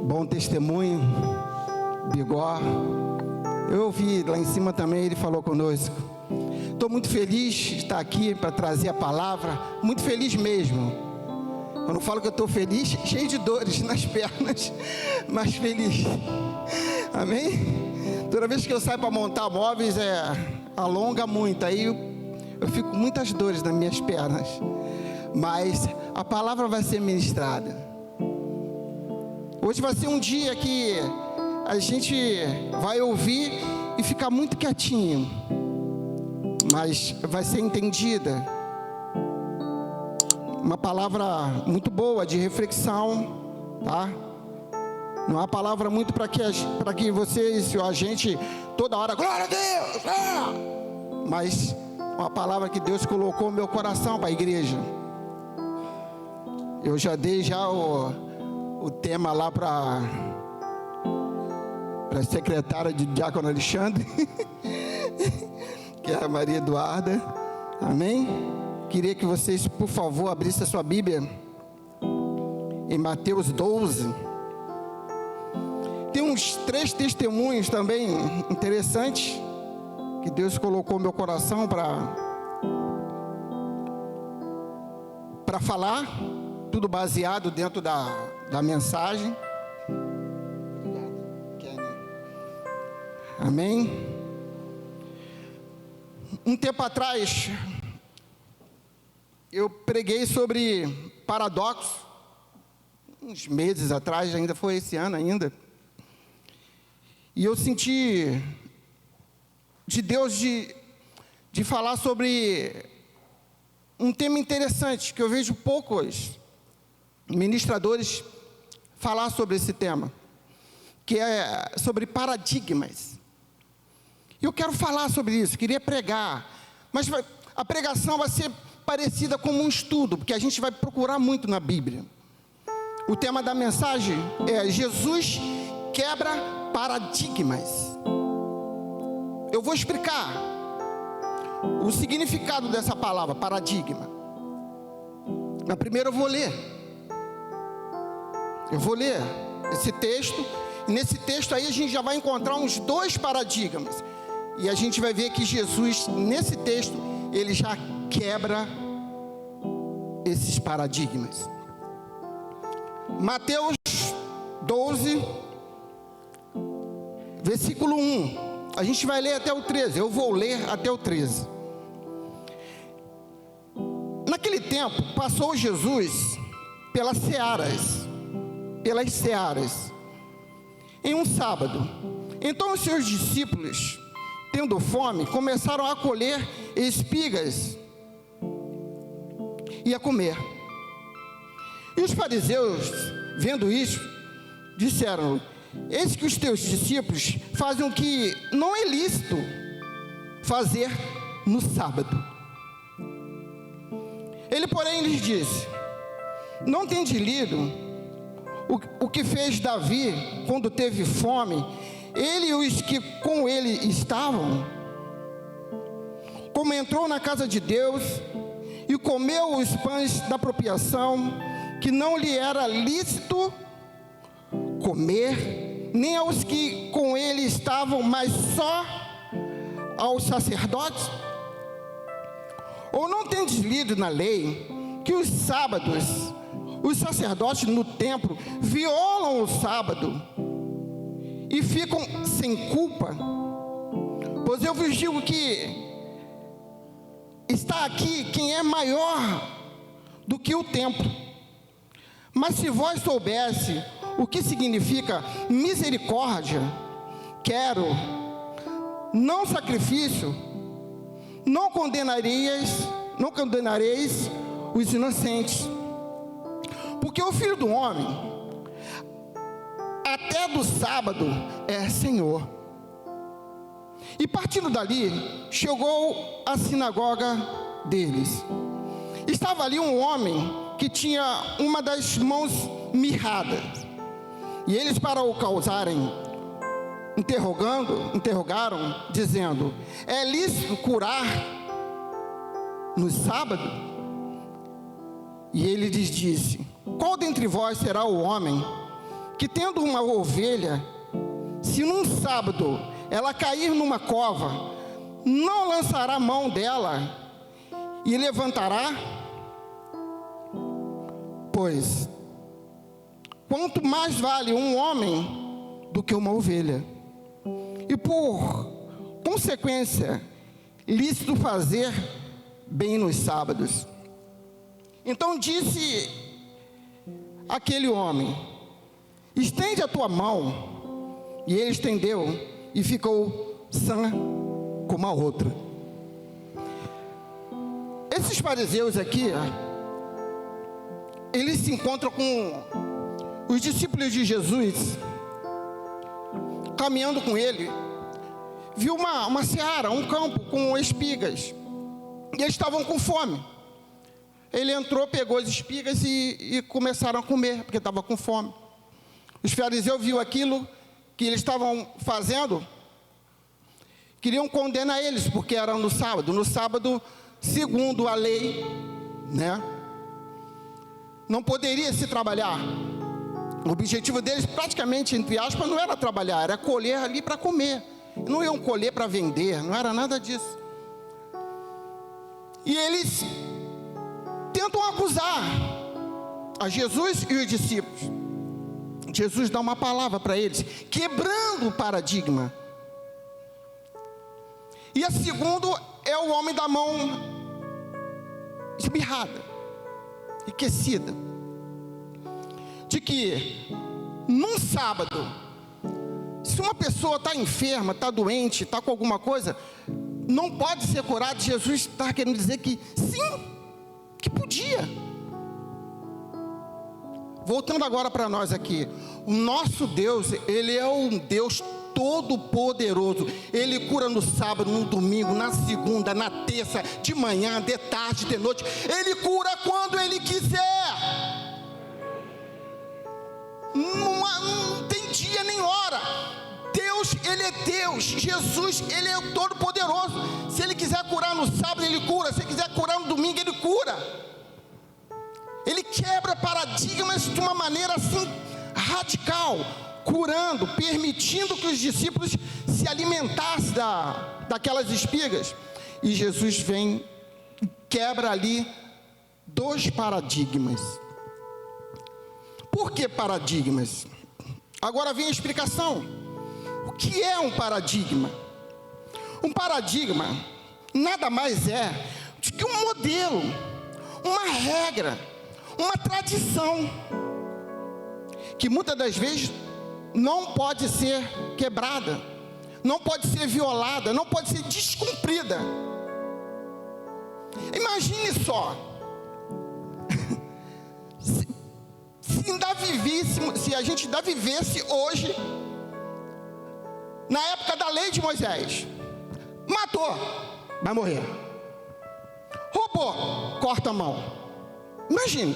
Bom testemunho, Bigó. Eu ouvi lá em cima também, ele falou conosco. Estou muito feliz de estar aqui para trazer a palavra, muito feliz mesmo. Eu não falo que eu estou feliz, cheio de dores nas pernas, mas feliz. Amém? Toda vez que eu saio para montar móveis, alonga muito, aí eu fico com muitas dores nas minhas pernas. Mas a palavra vai ser ministrada. Hoje vai ser um dia que a gente vai ouvir e ficar muito quietinho, mas vai ser entendida. Uma palavra muito boa de reflexão, tá? Não é uma palavra muito para que vocês, a gente, toda hora, glória a Deus! Mas uma palavra que Deus colocou no meu coração para a igreja. Eu já dei o tema lá para a secretária de Diácono Alexandre, que é a Maria Eduarda. Amém? Queria que vocês, por favor, abrissem a sua Bíblia em Mateus 12. Tem uns 3 testemunhos também interessantes que Deus colocou no meu coração para falar, tudo baseado dentro da mensagem. Amém? Um tempo atrás, eu preguei sobre paradoxo, uns meses atrás, ainda foi esse ano ainda. E eu senti de Deus de falar sobre um tema interessante, que eu vejo poucos ministradores falar sobre esse tema, que é sobre paradigmas. Eu quero falar sobre isso, queria pregar, mas a pregação vai ser parecida como um estudo, porque a gente vai procurar muito na Bíblia. O tema da mensagem é Jesus quebra paradigmas. Eu vou explicar o significado dessa palavra, paradigma. Mas primeiro eu vou ler esse texto, e nesse texto aí a gente já vai encontrar uns 2 paradigmas, e a gente vai ver que Jesus, nesse texto, ele já quebra esses paradigmas. Mateus 12, versículo 1, a gente vai ler até o 13, eu vou ler até o 13. Naquele tempo, passou Jesus pelas searas, em um sábado. Então os seus discípulos, tendo fome, começaram a colher espigas e a comer. E os fariseus, vendo isso, disseram: eis que os teus discípulos fazem o que não é lícito fazer no sábado. Ele, porém, lhes disse: não tendes lido o que fez Davi quando teve fome, ele e os que com ele estavam? Como entrou na casa de Deus e comeu os pães da propiação, que não lhe era lícito comer, nem aos que com ele estavam, mas só aos sacerdotes? Ou não tendes lido na lei que os sábados, os sacerdotes no templo violam o sábado e ficam sem culpa? Pois eu vos digo que está aqui quem é maior do que o templo. Mas se vós soubesse o que significa misericórdia, quero, não sacrifício, não condenareis os inocentes. Porque o Filho do Homem, até do sábado, é Senhor. E partindo dali, chegou à sinagoga deles. Estava ali um homem que tinha uma das mãos mirradas. E eles, para o causarem, interrogaram, dizendo: é lícito curar no sábado? E ele lhes disse: qual dentre vós será o homem que tendo uma ovelha, se num sábado ela cair numa cova, não lançará mão dela e levantará? Pois, quanto mais vale um homem do que uma ovelha? E por consequência, lícito fazer bem nos sábados. Então disse aquele homem: estende a tua mão. E ele estendeu e ficou sã como a outra. Esses fariseus aqui, eles se encontram com os discípulos de Jesus, caminhando com ele. Viu uma seara, um campo com espigas, e eles estavam com fome. Ele entrou, pegou as espigas e começaram a comer, porque estava com fome. Os fariseus viram aquilo que eles estavam fazendo, queriam condenar eles, porque era no sábado. No sábado, segundo a lei, né, não poderia se trabalhar. O objetivo deles, praticamente, entre aspas, não era trabalhar, era colher ali para comer. Não iam colher para vender, não era nada disso. E eles tentam acusar a Jesus e os discípulos. Jesus dá uma palavra para eles, quebrando o paradigma. E a segunda é o homem da mão esmirrada, aquecida, de que num sábado, se uma pessoa está enferma, está doente, está com alguma coisa, não pode ser curado. Jesus está querendo dizer que sim, que podia. Voltando agora para nós aqui, o nosso Deus, Ele é um Deus todo-poderoso. Ele cura no sábado, no domingo, na segunda, na terça, de manhã, de tarde, de noite. Ele cura quando Ele quiser. Não tem dia nem hora. Deus, Ele é Deus. Jesus, Ele é o todo-poderoso. Se Ele quiser curar no sábado, Ele cura. Se Ele quiser curar no domingo, Ele cura. Ele quebra paradigmas de uma maneira assim radical, curando, permitindo que os discípulos se alimentassem daquelas espigas. E Jesus vem e quebra ali 2 paradigmas. Por que paradigmas? Agora vem a explicação. O que é um paradigma? Um paradigma nada mais é do que um modelo, uma regra, uma tradição, que muitas das vezes não pode ser quebrada, não pode ser violada, não pode ser descumprida. Imagine só, se a gente ainda vivesse hoje, na época da lei de Moisés: matou, vai morrer, roubou, corta a mão. Imagine,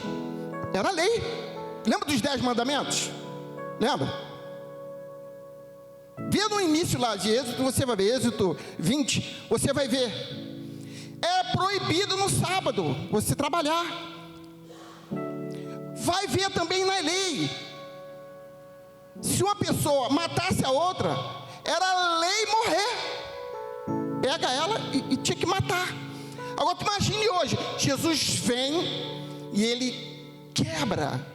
era lei. Lembra dos 10 mandamentos? Lembra? Vê no início lá de Êxodo, você vai ver, Êxodo 20, você vai ver. É proibido no sábado você trabalhar. Vai ver também na lei. Se uma pessoa matasse a outra, era lei morrer. Pega ela e tinha que matar. Agora tu imagine hoje, Jesus vem e Ele quebra,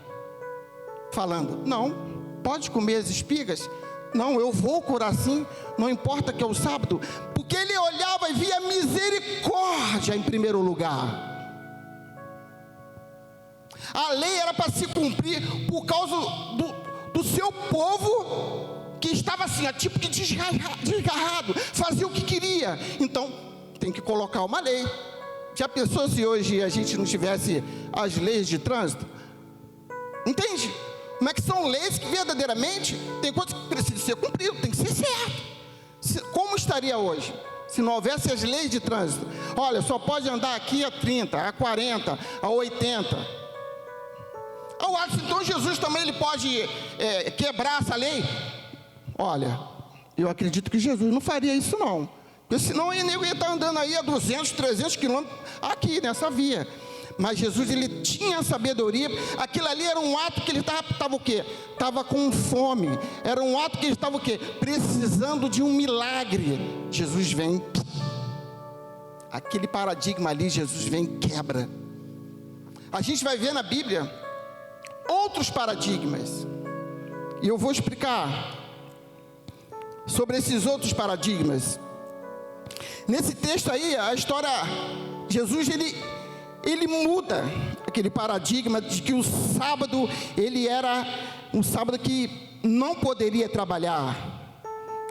falando: não, pode comer as espigas? Não, eu vou curar sim, não importa que é o sábado. Porque Ele olhava e via misericórdia em primeiro lugar. A lei era para se cumprir por causa do seu povo, que estava assim, a tipo de desgarrado, fazia o que queria. Então tem que colocar uma lei. Já pensou se hoje a gente não tivesse as leis de trânsito? Entende? Como é que são leis que verdadeiramente tem coisas que precisam ser cumpridas, tem que ser certo. Como estaria hoje se não houvesse as leis de trânsito? Olha, só pode andar aqui a 30, a 40, a 80. Eu acho que então Jesus também ele pode quebrar essa lei? Olha, eu acredito que Jesus não faria isso não. Porque senão ele ia estar andando aí a 200, 300 quilômetros aqui nessa via. Mas Jesus, ele tinha sabedoria. Aquilo ali era um ato que ele estava o quê? Estava com fome. Era um ato que ele estava o quê? Precisando de um milagre. Jesus vem. Aquele paradigma ali, Jesus vem e quebra. A gente vai ver na Bíblia outros paradigmas. E eu vou explicar sobre esses outros paradigmas. Nesse texto aí, a história, Jesus, ele muda aquele paradigma de que o sábado, ele era um sábado que não poderia trabalhar.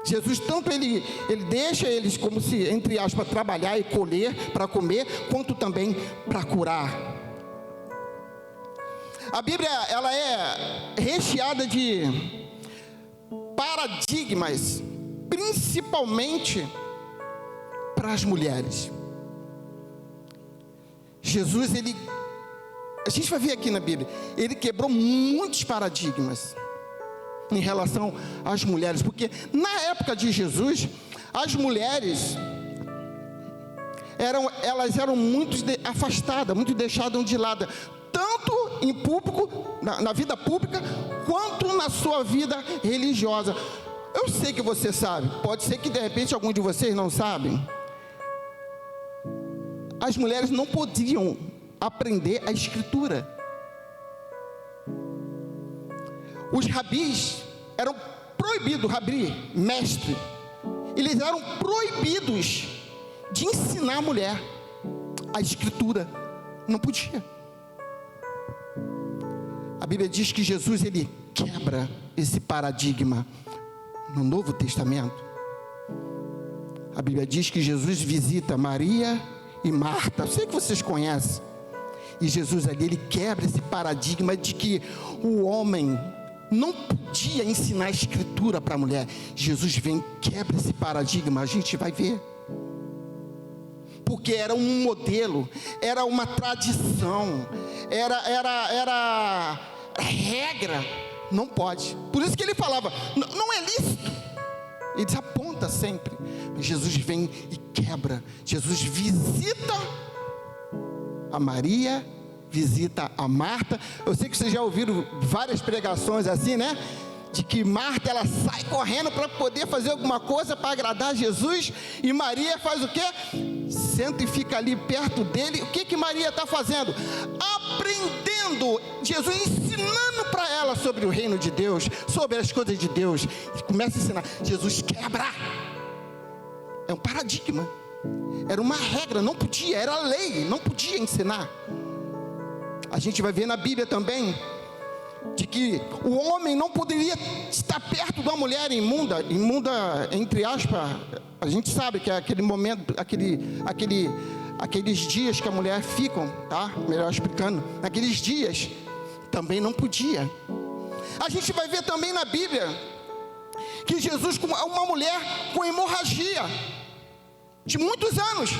Jesus, tanto ele deixa eles como se, entre aspas, trabalhar e colher para comer, quanto também para curar. A Bíblia, ela é recheada de paradigmas, principalmente para as mulheres. Jesus, a gente vai ver aqui na Bíblia, ele quebrou muitos paradigmas em relação às mulheres, porque na época de Jesus, as mulheres elas eram muito afastadas, muito deixadas de lado, tanto em público, na vida pública, quanto na sua vida religiosa. Eu sei que você sabe, pode ser que de repente algum de vocês não sabem. As mulheres não podiam aprender a escritura. Os rabis eram proibidos, rabi, mestre, eles eram proibidos de ensinar a mulher a escritura. Não podia. A Bíblia diz que Jesus, ele quebra esse paradigma no Novo Testamento. A Bíblia diz que Jesus visita Maria e Marta. Eu sei que vocês conhecem. E Jesus ali, ele quebra esse paradigma de que o homem não podia ensinar a escritura para a mulher. Jesus vem, quebra esse paradigma. A gente vai ver. Porque era um modelo, era uma tradição, era regra. Não pode. Por isso que ele falava, não é lícito. Ele desaponta sempre. Mas Jesus vem e quebra. Jesus visita a Maria, visita a Marta. Eu sei que vocês já ouviram várias pregações assim, né? De que Marta, ela sai correndo para poder fazer alguma coisa para agradar Jesus. E Maria faz o quê? Senta e fica ali perto dele. O que Maria está fazendo? Aprendendo. Jesus ensinando para ela sobre o reino de Deus, sobre as coisas de Deus. E começa a ensinar. Jesus quebra. É um paradigma. Era uma regra, não podia, era lei, não podia ensinar. A gente vai ver na Bíblia também de que o homem não poderia estar perto de uma mulher imunda, entre aspas. A gente sabe que é aquele momento, aqueles dias que a mulher ficam, tá? Melhor explicando, naqueles dias também não podia. A gente vai ver também na Bíblia que Jesus, com uma mulher com hemorragia de muitos anos,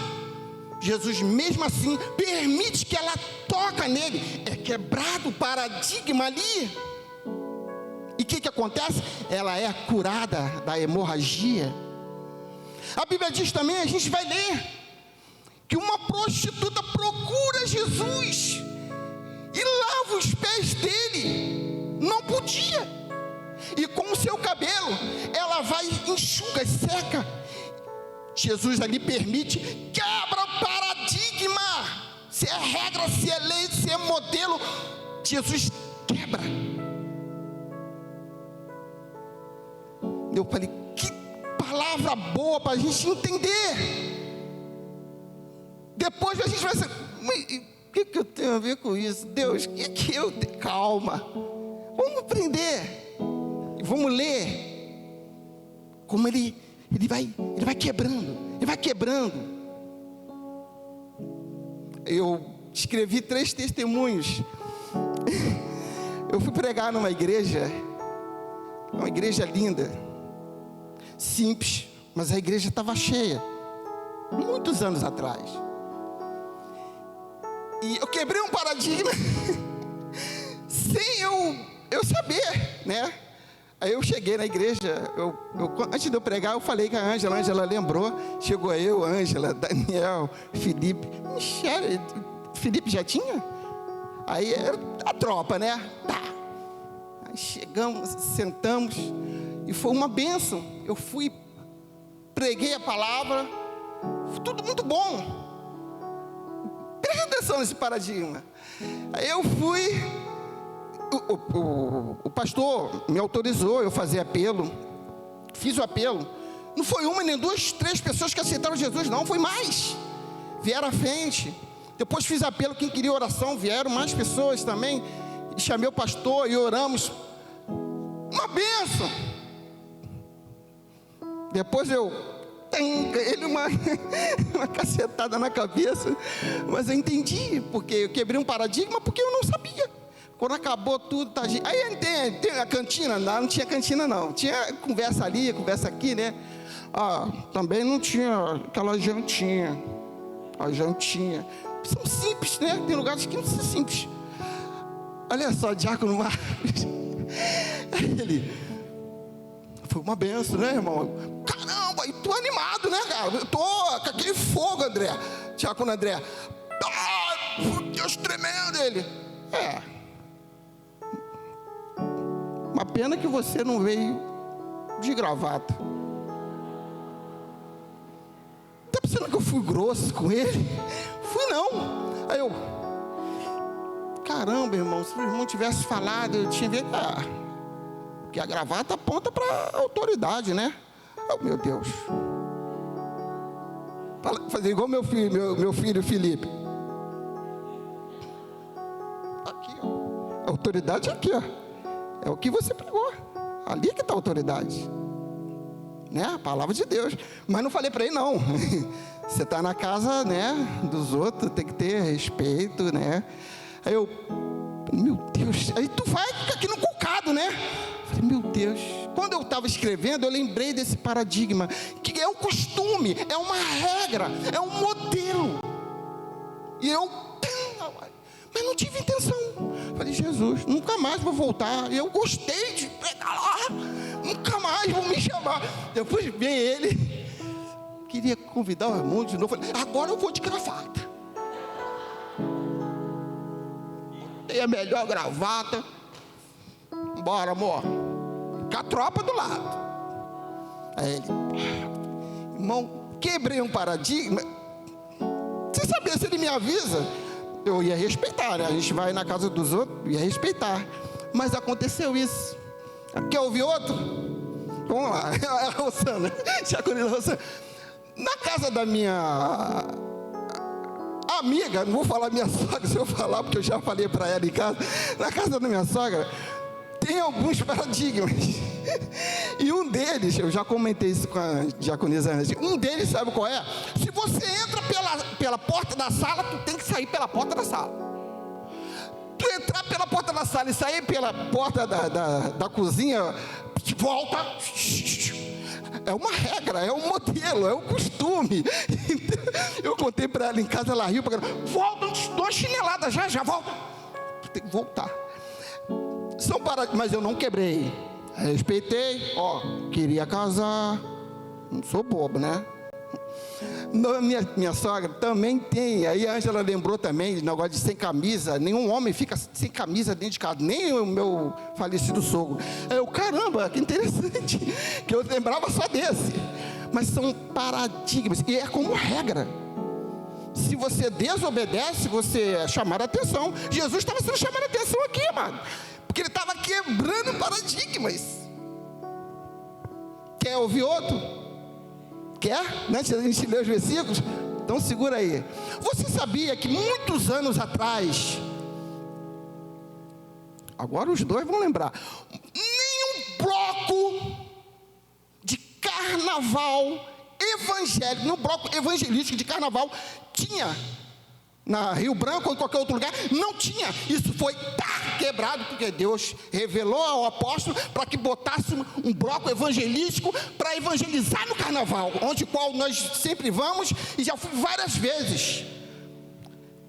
Jesus mesmo assim permite que ela toca nele. É quebrado o paradigma ali. E o que acontece? Ela é curada da hemorragia. A Bíblia diz também, a gente vai ler, que uma prostituta procura Jesus e lava os pés dele. Não podia. E com o seu cabelo, ela vai, enxuga, seca. Jesus ali permite, quebra o paradigma. Se é regra, se é lei, se é modelo, Jesus quebra. Eu falei, que palavra boa para a gente entender. Depois a gente vai ser, o que eu tenho a ver com isso? Deus, o que eu tenho? Calma, vamos aprender, vamos ler como ele vai quebrando. Eu escrevi 3 testemunhos. Eu fui pregar numa igreja, uma igreja linda, simples, mas a igreja estava cheia, muitos anos atrás. E eu quebrei um paradigma sem eu saber, né? Aí eu cheguei na igreja, antes de eu pregar, eu falei com a Ângela lembrou, chegou eu, Ângela, Daniel, Felipe, Michele, Felipe já tinha? Aí era a tropa, né? Tá. Aí chegamos, sentamos, e foi uma bênção. Eu fui, preguei a palavra, foi tudo muito bom. Presta atenção nesse paradigma. Aí eu fui, o pastor me autorizou eu fazer apelo, fiz o apelo. Não foi uma, nem duas, 3 pessoas que aceitaram Jesus, não, foi mais. Vieram à frente. Depois fiz apelo, quem queria oração, vieram mais pessoas também. E chamei o pastor e oramos. Uma bênção. Depois ele uma cacetada na cabeça. Mas eu entendi, porque eu quebrei um paradigma, porque eu não sabia. Quando acabou tudo, tá, aí tem a cantina, não tinha cantina não. Tinha conversa ali, conversa aqui, né? Também não tinha aquela jantinha. A jantinha. São simples, né? Tem lugares que não são simples. Olha só, Diácono Marcos. Ele foi uma benção, né, irmão? Caramba, e tô animado, né, cara? Eu tô com aquele fogo, André. Diácono André. Deus tremendo, ele. Uma pena que você não veio de gravata. Tá pensando que eu fui grosso com ele? Fui não. Aí eu, caramba, irmão, se o irmão tivesse falado, eu tinha visto, porque a gravata aponta para a autoridade, né? Meu Deus. Fazer igual meu filho Felipe. Aqui, ó. A autoridade é aqui, ó. É o que você pregou. Ali que está a autoridade. Né? A palavra de Deus. Mas não falei para ele, não. Você está na casa, né, dos outros, tem que ter respeito, né? Aí eu, meu Deus, aí tu vai aqui no cocado, né? Falei, meu Deus. Quando eu estava escrevendo, eu lembrei desse paradigma, que é um costume, é uma regra, é um modelo. E eu, mas não tive intenção. Falei, Jesus, nunca mais vou voltar. Eu gostei de pregar lá, nunca mais vão me chamar. Depois veio ele, queria convidar o irmão de novo. Falei, agora eu vou de gravata. Botei a melhor gravata. Bora, amor. Com a tropa do lado. Aí ele, irmão, quebrei um paradigma. Você sabia, se ele me avisa, eu ia respeitar, né? A gente vai na casa dos outros, ia respeitar. Mas aconteceu isso. Quer ouvir outro? Vamos lá. A Rosana, Diaconisa Rosana. Na casa da minha amiga, não vou falar minha sogra, se eu falar, porque eu já falei para ela em casa. Na casa da minha sogra, tem alguns paradigmas. E um deles, eu já comentei isso com a diaconisa antes. Um deles, sabe qual é? Se você entra pela porta da sala, tu tem que sair pela porta da sala. Tu entrar pela porta da sala e sair pela porta da cozinha, volta. É uma regra, é um modelo, é um costume. Eu contei para ela em casa, ela riu. Volta, dou uma chinelada, já volta. Tem que voltar. Mas eu não quebrei. Respeitei, queria casar. Não sou bobo, né? Minha sogra também tem. Aí a Ângela lembrou também do negócio de sem camisa. Nenhum homem fica sem camisa dentro de casa, nem o meu falecido sogro. Eu, caramba, que interessante, que eu lembrava só desse. Mas são paradigmas, e é como regra. Se você desobedece, você é chamado a atenção. Jesus estava sendo chamado a atenção aqui, mano, porque ele estava quebrando paradigmas. Quer ouvir outro? Quer? Né? A gente lê os versículos? Então segura aí. Você sabia que muitos anos atrás, agora os dois vão lembrar, nenhum bloco de carnaval evangélico, no bloco evangelístico de carnaval tinha na Rio Branco ou em qualquer outro lugar, não tinha. Isso foi quebrado, porque Deus revelou ao apóstolo para que botasse um bloco evangelístico para evangelizar no carnaval, onde qual nós sempre vamos, e já fui várias vezes.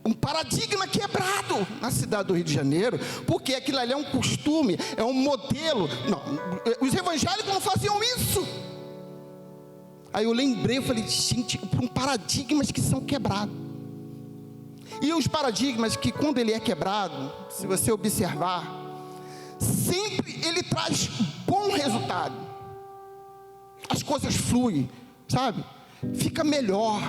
Um paradigma quebrado na cidade do Rio de Janeiro, porque aquilo ali é um costume, é um modelo. Não, os evangélicos não faziam isso. Aí eu lembrei, eu falei, gente, paradigmas que são quebrados. E os paradigmas que, quando ele é quebrado, se você observar, sempre ele traz bom resultado. As coisas fluem, sabe? Fica melhor.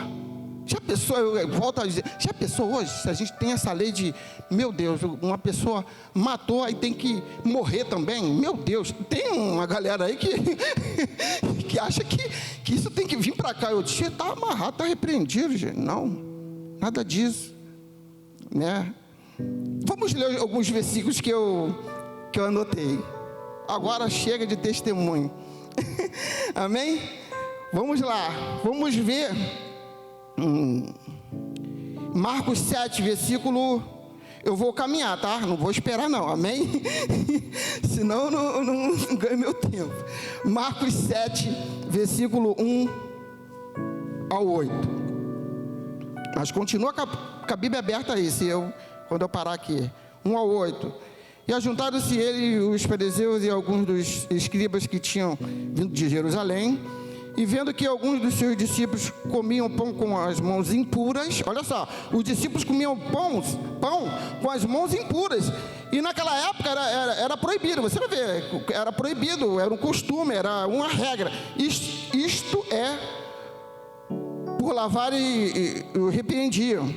Já pensou, eu volto a dizer, já pensou hoje, se a gente tem essa lei de, meu Deus, uma pessoa matou, aí tem que morrer também? Meu Deus, tem uma galera aí que acha que isso tem que vir para cá. Eu disse, está amarrado, está repreendido, gente. Não, nada disso, né? Vamos ler alguns versículos que eu anotei. Agora chega de testemunho. Amém? Vamos lá, vamos ver Marcos 7, versículo. Eu vou caminhar, tá? Não vou esperar não, amém? Senão eu não ganho meu tempo. Marcos 7, versículo 1 ao 8. Mas continua com a Bíblia aberta aí, quando eu parar aqui. 1 ao 8. E ajuntaram-se ele, os fariseus e alguns dos escribas que tinham vindo de Jerusalém, e vendo que alguns dos seus discípulos comiam pão com as mãos impuras. Olha só, os discípulos comiam pão com as mãos impuras. E naquela época era proibido, você vai ver, era proibido, era um costume, era uma regra. Isto é, por lavar e repreendiam.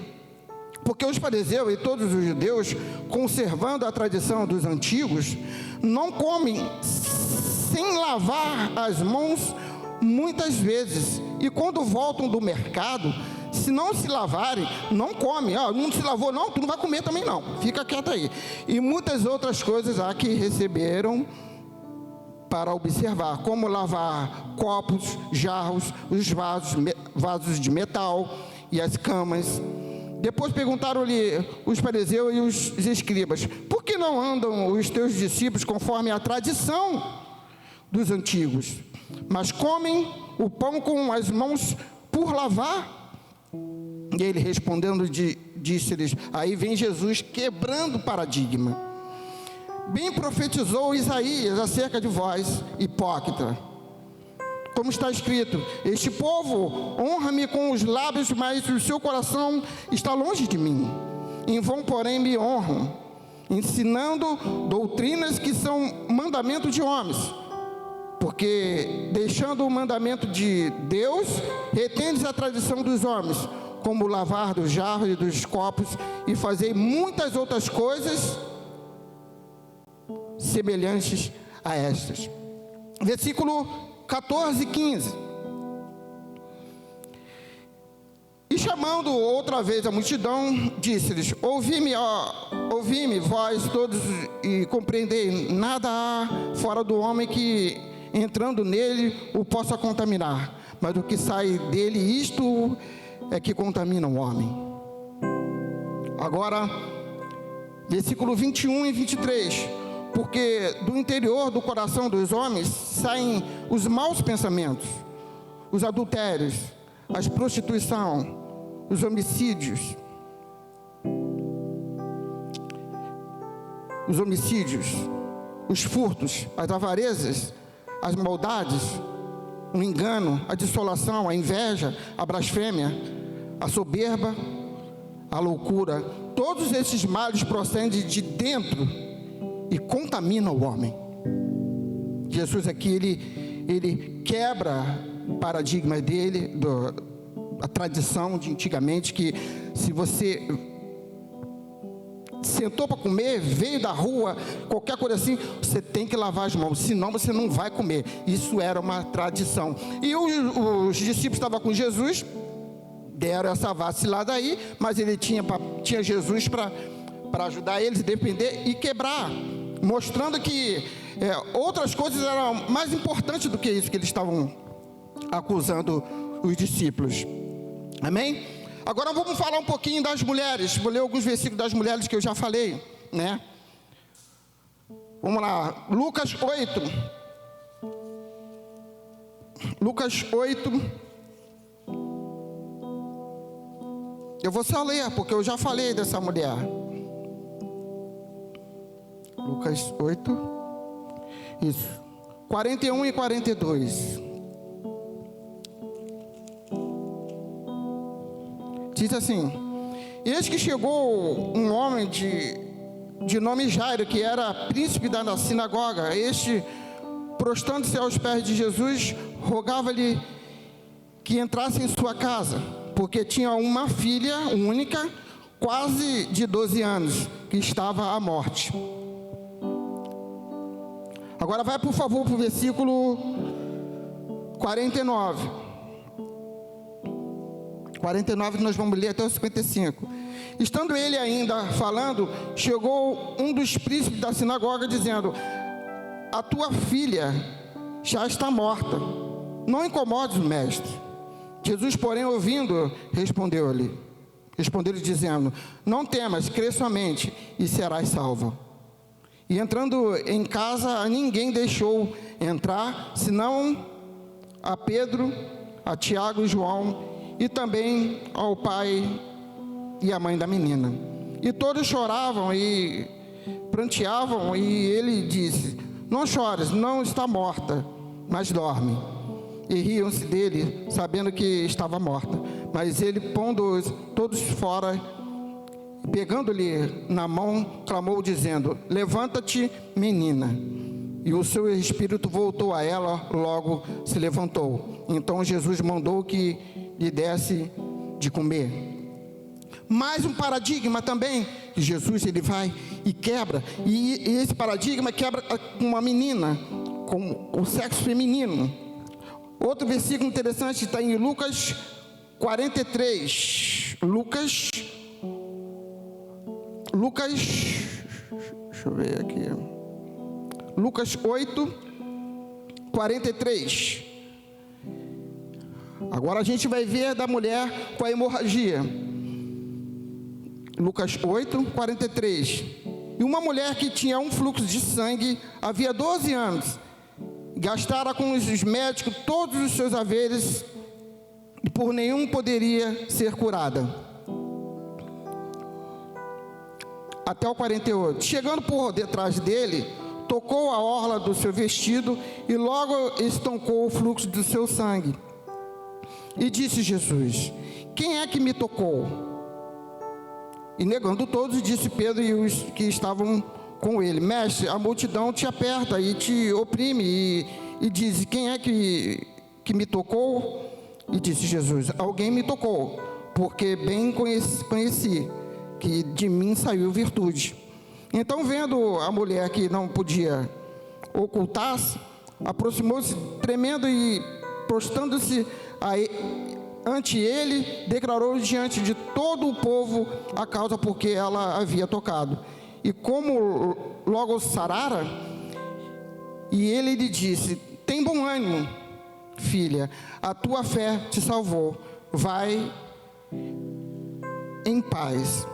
Porque os fariseus e todos os judeus, conservando a tradição dos antigos, não comem sem lavar as mãos muitas vezes. E quando voltam do mercado, se não se lavarem, não comem. Não se lavou não, tu não vai comer também não. Fica quieto aí. E muitas outras coisas há que receberam para observar, como lavar copos, jarros, os vasos de metal e as camas. Depois perguntaram-lhe os fariseus e os escribas: por que não andam os teus discípulos conforme a tradição dos antigos, mas comem o pão com as mãos por lavar? E ele respondendo disse-lhes, aí vem Jesus quebrando o paradigma. Bem profetizou Isaías acerca de vós, hipócrita. Como está escrito, este povo honra-me com os lábios, mas o seu coração está longe de mim. Em vão, porém, me honram, ensinando doutrinas que são mandamento de homens. Porque, deixando o mandamento de Deus, retendes a tradição dos homens, como o lavar dos jarros e dos copos, e fazer muitas outras coisas semelhantes a estas. Versículo 14 e 15. E chamando outra vez a multidão, disse-lhes, ouvi-me vós todos, e compreendei, nada há fora do homem que, entrando nele, o possa contaminar, mas o que sai dele, isto é que contamina o homem. Agora, versículo 21 e 23. Porque do interior do coração dos homens saem os maus pensamentos, os adultérios, a prostituição, os homicídios, os furtos, as avarezas, as maldades, o engano, a dissolação, a inveja, a blasfêmia, a soberba, a loucura. Todos esses males procedem de dentro e contamina o homem. Jesus aqui, ele quebra o paradigma dele, a tradição de antigamente, que se você sentou para comer, veio da rua, qualquer coisa assim, você tem que lavar as mãos, senão você não vai comer. Isso era uma tradição. E os discípulos estavam com Jesus, deram essa vacilada aí, mas ele tinha Jesus para ajudar eles a defender e quebrar, mostrando que outras coisas eram mais importantes do que isso que eles estavam acusando os discípulos. Amém? Agora vamos falar um pouquinho das mulheres. Vou ler alguns versículos das mulheres que eu já falei, né? Vamos lá, Lucas 8. Lucas 8. Eu vou só ler, porque eu já falei dessa mulher. Lucas 8, isso, 41 e 42. Diz assim: Eis que chegou um homem de nome Jairo, que era príncipe da sinagoga. Este, prostrando-se aos pés de Jesus, rogava-lhe que entrasse em sua casa, porque tinha uma filha única, quase de 12 anos, que estava à morte. Agora vai, por favor, para o versículo 49. 49 nós vamos ler até o 55. Estando ele ainda falando, chegou um dos príncipes da sinagoga, dizendo: a tua filha já está morta, não incomodes o mestre. Jesus, porém, ouvindo, respondeu-lhe dizendo: não temas, crê somente, e serás salvo. E entrando em casa, a ninguém deixou entrar, senão a Pedro, a Tiago e João, e também ao pai e à mãe da menina. E todos choravam e pranteavam, e ele disse: não chores, não está morta, mas dorme. E riam-se dele, sabendo que estava morta. Mas ele, pondo-os todos fora, pegando-lhe na mão, clamou dizendo: levanta-te, menina. E o seu espírito voltou a ela, logo se levantou. Então Jesus mandou que lhe desse de comer. Mais um paradigma também, que Jesus ele vai e quebra. E esse paradigma quebra com uma menina, com o sexo feminino. Outro versículo interessante está em Lucas 43. Lucas, deixa eu ver aqui. Lucas 8, 43. Agora a gente vai ver da mulher com a hemorragia. Lucas 8, 43. E uma mulher que tinha um fluxo de sangue havia 12 anos, gastara com os médicos todos os seus haveres, e por nenhum poderia ser curada. Até o 48. Chegando por detrás dele, tocou a orla do seu vestido, e logo estancou o fluxo do seu sangue. E disse Jesus: quem é que me tocou? E negando todos, disse Pedro e os que estavam com ele: mestre, a multidão te aperta e te oprime. E diz: quem é que me tocou? E disse Jesus: alguém me tocou, porque bem conheci que de mim saiu virtude. Então, vendo a mulher que não podia ocultar-se, aproximou-se tremendo e, prostrando-se ante ele, declarou diante de todo o povo a causa porque ela havia tocado. E como logo sarara, e ele lhe disse: tem bom ânimo, filha, a tua fé te salvou, vai em paz.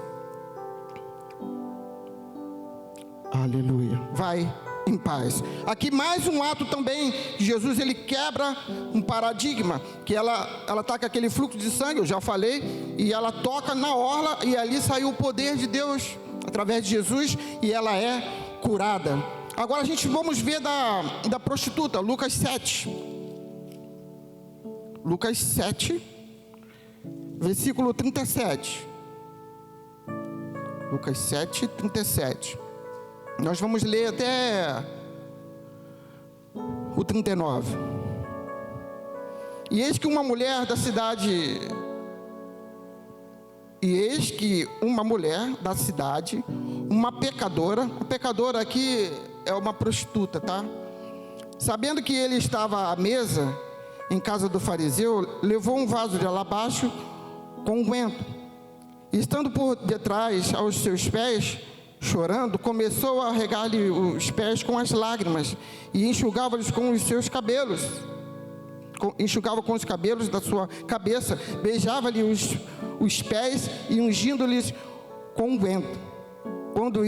Aleluia. Vai em paz. Aqui mais um ato também de Jesus. Ele quebra um paradigma, que ela está com aquele fluxo de sangue, eu já falei, e ela toca na orla, e ali saiu o poder de Deus através de Jesus, e ela é curada. Agora a gente vamos ver da prostituta, Lucas 7. Lucas 7, versículo 37. Lucas 7, 37. Nós vamos ler até o 39. E eis que uma mulher da cidade, uma pecadora, a pecadora aqui é uma prostituta, tá? Sabendo que ele estava à mesa em casa do fariseu, levou um vaso de alabastro com unguento. E estando por detrás aos seus pés, chorando, começou a regar-lhe os pés com as lágrimas e enxugava-lhes com os seus cabelos. Enxugava com os cabelos da sua cabeça, beijava-lhe os pés e ungindo-lhes com unguento. Quando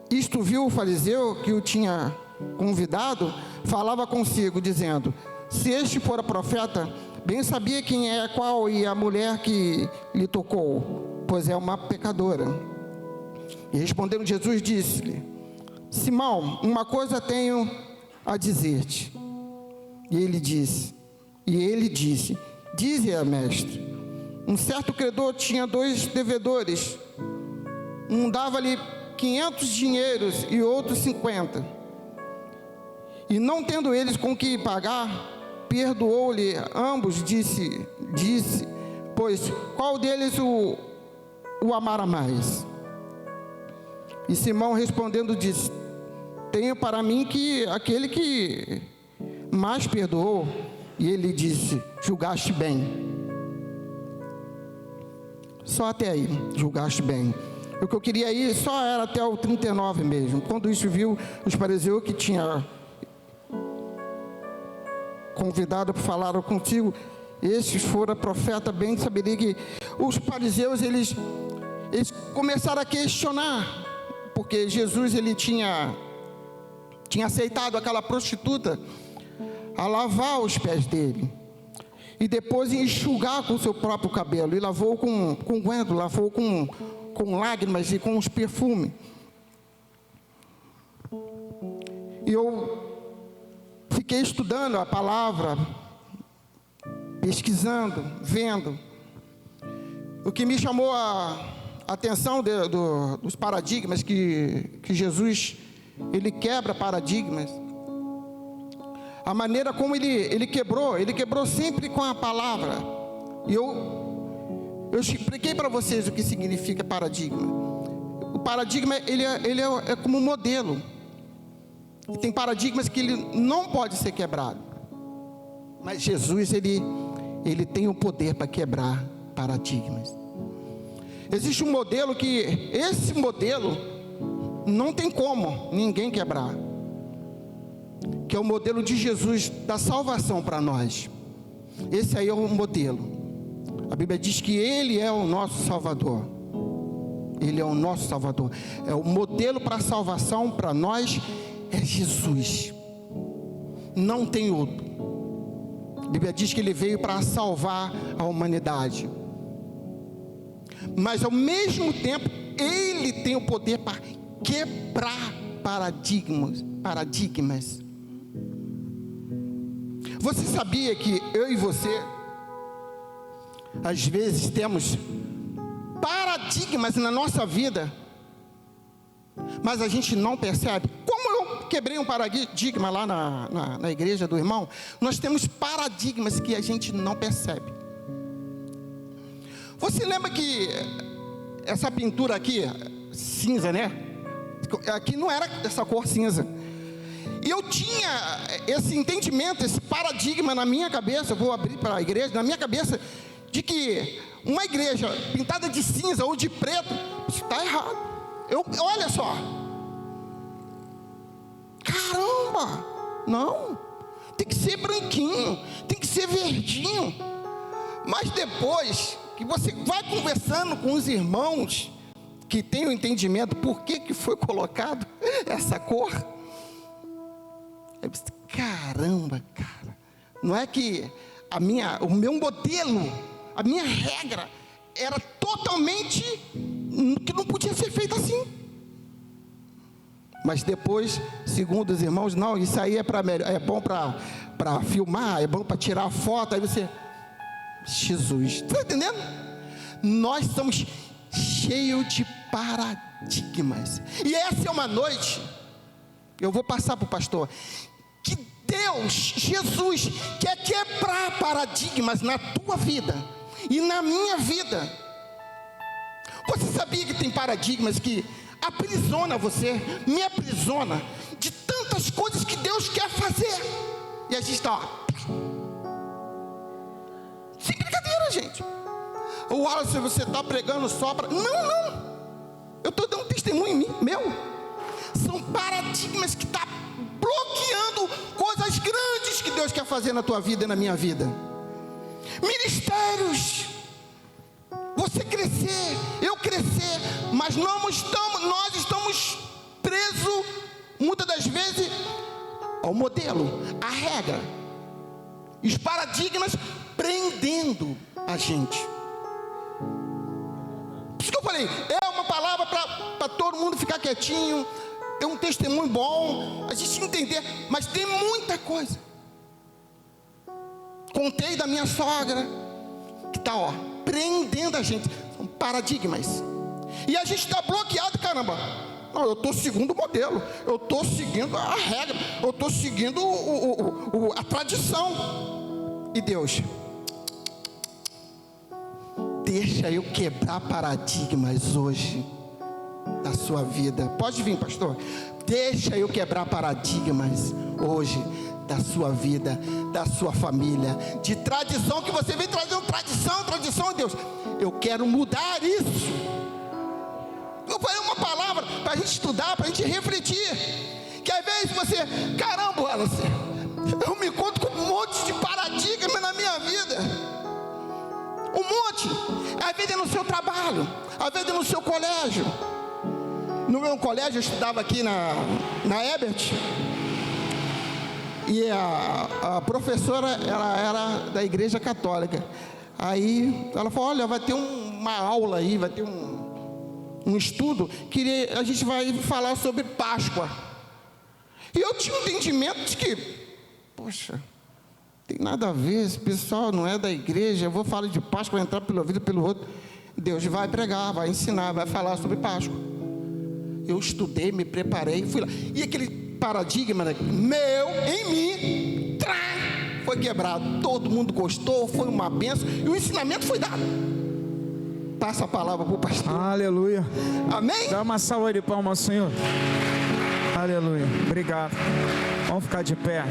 isto viu o fariseu que o tinha convidado, falava consigo, dizendo: se este fora profeta, bem sabia quem é qual e a mulher que lhe tocou, pois é uma pecadora. E respondendo Jesus, disse-lhe: Simão, uma coisa tenho a dizer-te. E ele disse: dize-a, mestre. Um certo credor tinha 2 devedores. Um dava-lhe 500 dinheiros e outro 50. E não tendo eles com que pagar, perdoou-lhe ambos, disse, pois qual deles o amara mais? E Simão respondendo disse, tenho para mim que aquele que mais perdoou. E ele disse, julgaste bem. Só até aí, julgaste bem. O que eu queria ir só era até o 39 mesmo. Quando isso viu, os fariseus que tinha convidado para falar contigo, estes fora profeta, bem saberia que os fariseus, eles começaram a questionar, porque Jesus, ele tinha aceitado aquela prostituta a lavar os pés dele, e depois enxugar com o seu próprio cabelo, e lavou com unguento, lavou com lágrimas e com os perfumes. E eu fiquei estudando a palavra, pesquisando, vendo. O que me chamou a atenção dos paradigmas que Jesus, ele quebra paradigmas. A maneira como ele quebrou sempre com a palavra. E eu expliquei para vocês o que significa paradigma. O paradigma, ele é como um modelo. E tem paradigmas que ele não pode ser quebrado. Mas Jesus, ele tem o poder para quebrar paradigmas. Existe um modelo que, esse modelo, não tem como ninguém quebrar. Que é o modelo de Jesus, da salvação para nós. Esse aí é o modelo. A Bíblia diz que Ele é o nosso Salvador. Ele é o nosso Salvador. É o modelo para a salvação para nós, é Jesus. Não tem outro. A Bíblia diz que Ele veio para salvar a humanidade. Mas ao mesmo tempo, Ele tem o poder para quebrar paradigmas. Você sabia que eu e você, às vezes temos paradigmas na nossa vida, mas a gente não percebe? Como eu quebrei um paradigma lá na igreja do irmão, nós temos paradigmas que a gente não percebe. Você lembra que essa pintura aqui, cinza, né? Aqui não era essa cor cinza. E eu tinha esse entendimento, esse paradigma na minha cabeça, eu vou abrir para a igreja, na minha cabeça, de que uma igreja pintada de cinza ou de preto, isso está errado. Olha só. Caramba! Não, tem que ser branquinho, tem que ser verdinho. Mas depois que você vai conversando com os irmãos, que tem o entendimento, por que foi colocado essa cor? Eu disse, caramba, cara, não é que o meu modelo, a minha regra era totalmente que não podia ser feito assim. Mas depois, segundo os irmãos, não, isso aí é bom para filmar, é bom para tirar foto. Aí você, Jesus, está entendendo? Nós estamos cheios de paradigmas. E essa é uma noite, eu vou passar para o pastor, que Deus, Jesus, quer quebrar paradigmas na tua vida e na minha vida. Você sabia que tem paradigmas que aprisiona você, me aprisiona, de tantas coisas que Deus quer fazer, e a gente está, sem brincadeira, gente. O Wallace, você está pregando só para... Não, eu estou dando um testemunho meu. São paradigmas que estão bloqueando coisas grandes que Deus quer fazer na tua vida e na minha vida. Ministérios, você crescer, eu crescer, mas nós estamos presos, muitas das vezes, ao modelo, à regra, os paradigmas prendendo a gente. Por isso que eu falei, é uma palavra para todo mundo ficar quietinho, ter um testemunho bom, a gente entender, mas tem muita coisa. Contei da minha sogra, que está, prendendo a gente. São paradigmas. E a gente está bloqueado, caramba. Não, eu estou seguindo o modelo, eu estou seguindo a regra, eu estou seguindo a tradição. E Deus, deixa eu quebrar paradigmas hoje da sua vida. Pode vir, pastor. Deixa eu quebrar paradigmas hoje da sua vida, da sua família, de tradição que você vem trazendo, tradição, Deus. Eu quero mudar isso. Eu falei uma palavra para a gente estudar, para a gente refletir. Que às vezes você, caramba, Wallace, eu me encontro com um monte de paradigmas na minha vida. Um monte. Às vezes é no seu trabalho, às vezes é no seu colégio. No meu colégio eu estudava aqui na Ebert. E a professora, ela era da igreja católica. Aí ela falou, olha, vai ter uma aula aí, vai ter um estudo, que a gente vai falar sobre Páscoa. E eu tinha um entendimento de que, poxa, tem nada a ver, esse pessoal não é da igreja, eu vou falar de Páscoa, vai entrar pelo ouvido, pelo outro. Deus vai pregar, vai ensinar, vai falar sobre Páscoa. Eu estudei, me preparei, fui lá. E aquele paradigma meu, em mim, foi quebrado. Todo mundo gostou, foi uma bênção, e o ensinamento foi dado. Passa a palavra para o pastor. Aleluia. Amém? Dá uma salva de palmas ao Senhor. Aleluia. Obrigado. Vamos ficar de pé.